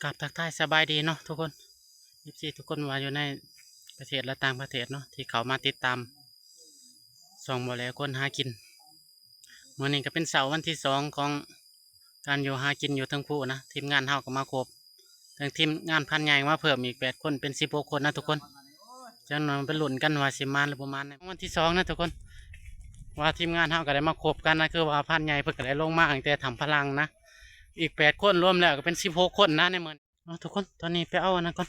กับทักทายสบายดีเนาะทุกคน24ทุกคนว่าอยู่ในประเทศและต่างประเทศเนาะที่เขามาติดตามส่องบ่แลคนหากินมื้อนี้ก็เป็นเสาร์วันที่2ของการอยู่หากินอยู่ทั้งผู้นะทีมงานเฮาก็มาครบทั้งทีมงานพันใหญ่มาเพิ่มอีก8คนเป็น16คนนะทุกคนจังนั้นเป็นลุ้นกันว่าสิมาหรือบ่มาในวันที่2นะทุกคนว่าทีมงานเฮาก็ได้มาครบกันนะคือว่าพันใหญ่เพิ่นก็ได้ลงมาตั้งแต่ทำพลังนะอีก8คนรวมแล้วก็เป็น16คนนะในมื้อนี้ทุกคนตอนนี้ไปเอาอันนั้นก่อน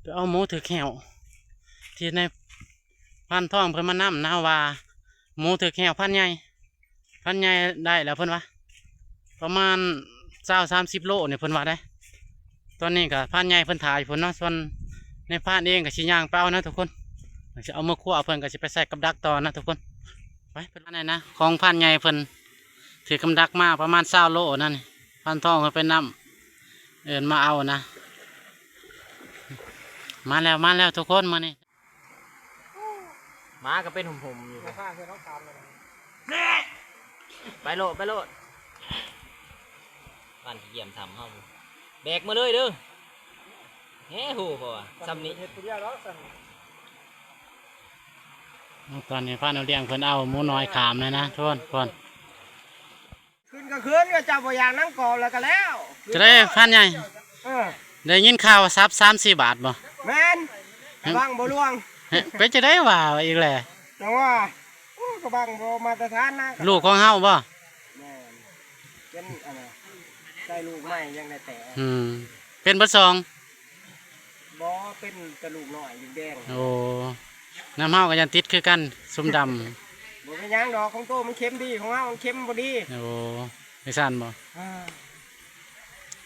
ไปเอาหมูถือแขวที่ในพันทองเพิ่นมานำนะว่าหมูถือแขวพันใหญ่ได้แล้วเพิ่นว่าประมาณ20-30 โลเนี่ยเพิ่นว่าได้ตอนนี้ก็พันใหญ่เพิ่นถ่ายเพิ่นเนาะส่วนในพันเองก็สิย่างไปเอานะทุกคนจะเอามาคั่วเพิ่นก็สิไปใส่กับดักต่อนะทุกคนไปเพิ่นว่าไหนนะของพันใหญ่เพิ่นถือกำดักมาประมาณ20 โลนั่นพันทองเพิ่นไปนำมาเอานะมาแล้วทุกคนมานี่ม้าก็เป็นผมอยู่ไปโลดบ้านขี้เกียจทำเฮาแบกมาเลยเด้อเฮ้หูพอซ้ำนี้ตอนนี้พันเอาเลี้ยงเพิ่นเอาหมูน้อยขามเลยนะทุกคนก่อนขึ้นก็ขึ้นก็จับบ่อย่างนั่งก่อนแล้วก็แล้วจะได้พันใหญ่ได้ยินข่าวซับ3-4 บาทบ่แม่นบังบ่ล่วงไปจะได้ว่าอีกแหละแต่ว่าก็บังบ่มาตรฐานนะลูกของเฮาบ่แม่นเป็นอะไรใส่ลูกใหม่ยังได้แต่เป็นเบอร์2บ่เป็นกระลูกน้อยแดงโอ้น้ำเฮาก็ยังติดคือกันส้มดำบ่เป็นหยังดอกของโตมันเค็มดีของเฮามันเค็มบ่ดีโอ้ไม่สั่นบ่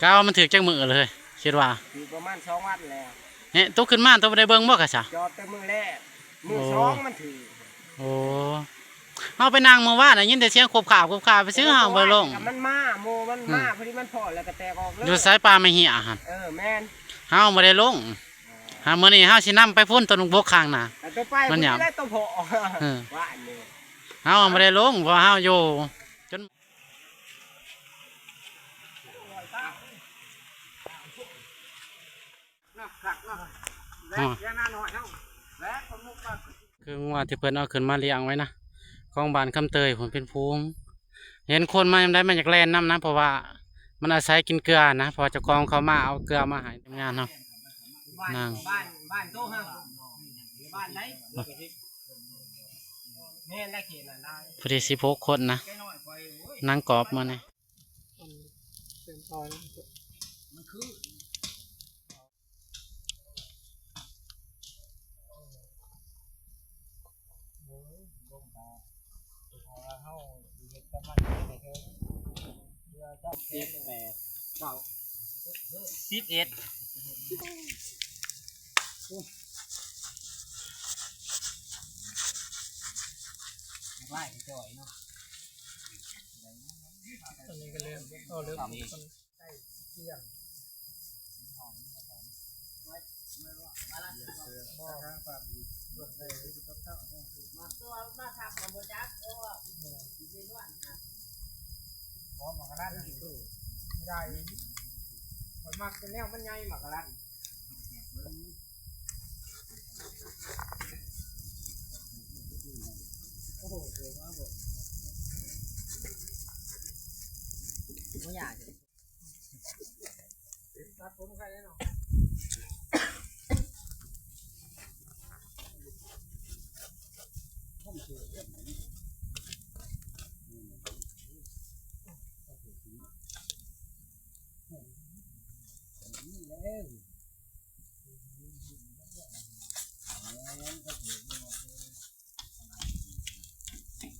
ก้าวมันถือจักมือเลยคิดว่าถือประมาณ2 วันแล้วเนี่ยตุกขึ้นมาตัวได้เบิ่งบ่กะซะจอดแต่มือแรกมือ2มันถือโอ้เฮาไปนั่งมื้อวานน่ะยินแต่เสียงขบข่าวไปซื้อเฮาบ่ลงมันมาโมมันมาพอดีมันพอแล้วก็แตกออกเลยอยู่สายปลาไม่เหี่ยหั่นแม่นเฮาบ่ได้ลงหามื้อนี้เฮาสินำไปพุ่นต้นบกข้างหน้ามันหยังได้ตัวพอว่าอันนี้เฮาบ่ได้ลงเพราะเฮาอยู่จนคืองัวที่เพิ่นเอาขึ้นมาเลี้ยงไว้นะของบ้านคำเตยผมเป็นพูงเห็นคนมาได้มาจากแลนน้ำนะเพราะว่ามันอาศัยกินเกลือนะพอเจ้าของเขามาเอาเกลือมาให้ทำงานเนาะนางบ้านโตฮะบ้านไหนแม่นได้เขตน่ะพอดี16 คนนะนางกอบมาเนี่ยมันคือไล่จ่อยเนาะตอนนี้ก็เริ่มใกล้เที่ยงมาทำมาบจักเพราะว่าเป็นวันนะมองหมากระดานไม่ได้มันมักจะแนวมันใหญ่หมากระดานโอ้โหเจ๋งมากผมไม่อยากตัดผมใครแน่นอน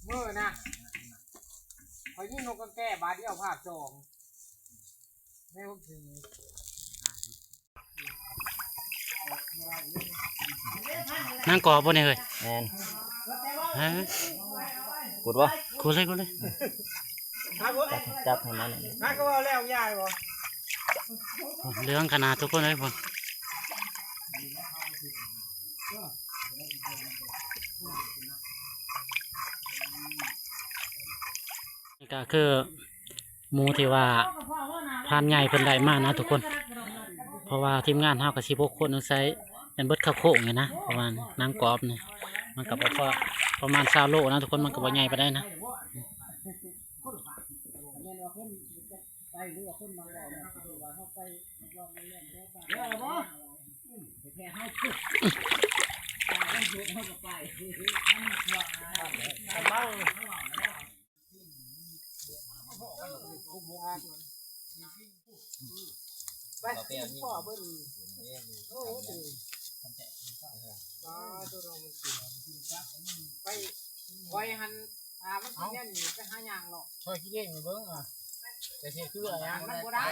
เมื่อนะพอยิ่งนกกันแก่บาดเดียวภาคจองไม่พบถึงนางกอบบ่เนี่ยเฮ้ยแม่นฮะกดบ่กูเลยจับให้มันฮักก็ว่าแล้วยายบ่เรื่องขนาดทุกคนเลยพ่อนี่ก็คือหมูที่ว่าพานใหญ่เพิ่นได้มานะทุกคน เพราะว่าทีมงานเฮากับ16คนต้องใช้เป็นเบิดข้าวโค้งไงนะประมาณนางกรอบนี่มันก็บ่พอประมาณ20โลนะทุกคนมันก็บ่ใหญ่ปานใดนะไปพ่อเบิ้ลโอ้โหตัวเรามันกินไปคอยหันมันกินเนี่ยนี่ไปหาย่างหรอกคอยกินเองเบิ้งอ่ะแต่เสียคืออะไรมันบ่ได้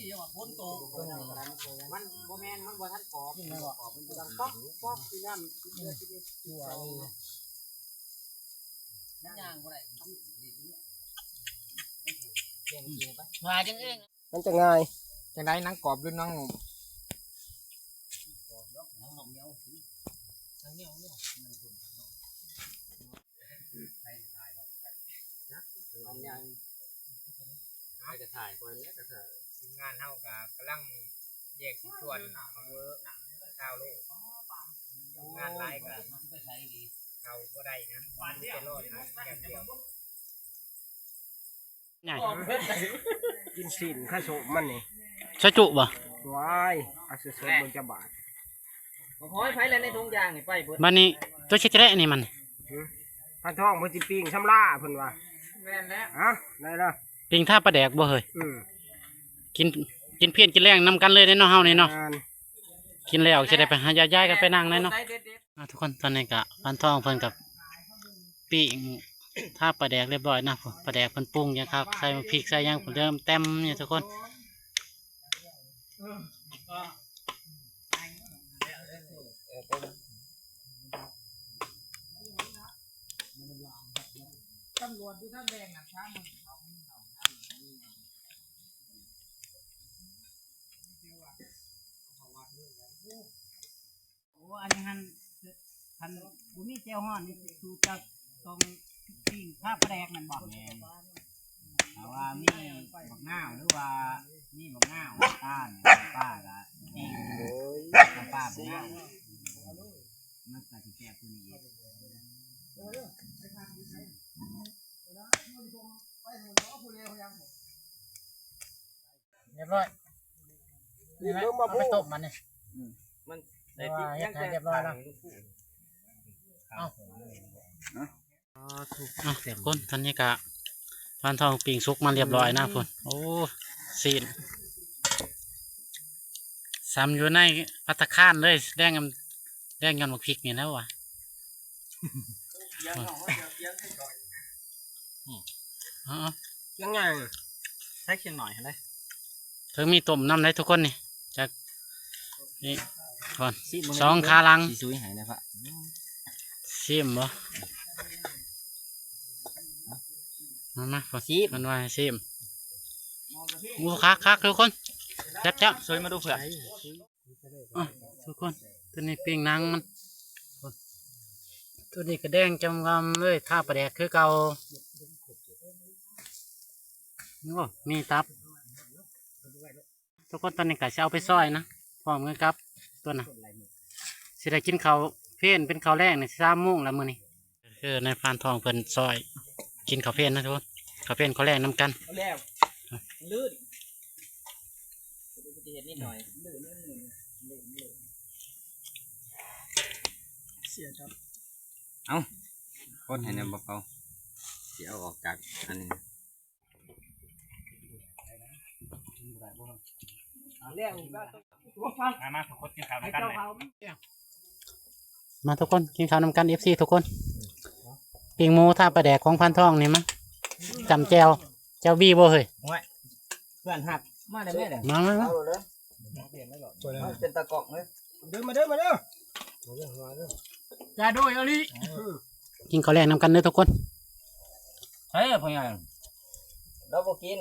ยังว่าพ้นโตมันบ่แมนมันบ่ทันกรอบมันดังป๊อกป๊อกคือย่ำเดือดตัวย่างบ่ได้มาจังเองมันจะง่ายจังได้นังกรอบหรือนังหนุ่มไปจะถ่ายคนนี้ก็เถอะทีมงานเท่ากับกำลังแยกชิ้นส่วนมาเวอร์9 โลงานไล่กันเขาก็ได้นะวันที่จะรอดนะอย่างเดียว ใหญ่ กินสินข้าโฉมมันนี่ ใช่จุบ่ วายอาศัยส่วนบนจะบาดผมห้อยไฟแล้วในทุ่งยางนี่ไปเบิด บัดนี้ตัวเช็ดแร่นี่มัน พันทองเพิ่นสิปิ้งชำล่าเพิ่นว่าแม่นแล้วฮะได้แล้ว ปิงท่าปลาแดกบ่เฮ้ย อืม กินเพี้ยนกินแรงนำกันเลยเนาะเฮานี่เนาะกินแล้วสิได้ไปหาย้ายๆกันไปนั่งเลยเนาะทุกคนตอนนี้ก็พันทองเพิ่นกับปิ้งท่าปลาแดกเรียบร้อยนะปลาแดกเพิ่นปรุงยังครับใส่พริกใส่หยังเริ่มเต็มเนี่ยทุกคนตำรวจอยู่ทางแดงน่ะช้างมันโอ้อันนี้คันบ่มีแจ่วฮ้อนนี่สูตรจะต้องปิ้งข้าวแดกมันบ่แม่นแต่ว่ามีบักนาวหรือว่ามีบักนาวป้าก็ปิ้งป้าบ่นาวมันก็สิแซ่บตัวนี้เรียบร้อยไปต้มมันนี่มันได้ที่ยังจะเรียบร้อยแล้วทุกคนตอนนี้ก็พันทองปิ้งสุกมาเรียบร้อยนะพุ่นโอ้ซีนซ้ำอยู่ในภัตตาคารเลยแดงยอนบักพริกนี่แล้ววะยังไงใช้เคียงหน่อยเห็นไหม ถึงมีต้มน้ำได้ทุกคนนี่จากนี่ก่อน2 ขาลัง สีซุยหายนะพะ ชิมบ่มาก่อนมันว่าให้ชิมงูคักทุกคนจับ ซุยมาดูเผื่อ ทุกคนตัวนี้ปิ้งหนังมันตัวนี้ก็แดงจำงำเลยท่าปลาแดกคือเก่าโอ้มีตับทุกคนตอนนี้ก็จะเอาไปซอยนะพร้อมกันครับตัวน่ะสิได้กินข้าวเพี้ยนเป็นข้าวแรกใน3 โมงแล้วมื้อนี้คือในพานทองเพิ่นซอยกินข้าวเพี้ยนนะทุกคนข้าวเพี้ยนข้าวแรกนำกัน แล้วลื่นจะเห็นนิดหน่อยลื่นเสียจับ คนให้เนี่ยเบาๆเดี๋ยวออกจากอันนี้ มาทุกคนกินข้าวนำกัน FC ทุกคนปิ้งหมูท่าปลาแดกของพันทองนี่มั้งจำแจวบี้บ่เฮ้ย เพื่อนหักมาได้ไหมเด้ มาเป็นตะกอกเลยเดินมาเด้ออย่าโดยอลิ กินข้าวแรกนำกันเด้อทุกคน เฮ้ยพ่อใหญ่ เราบ่กิน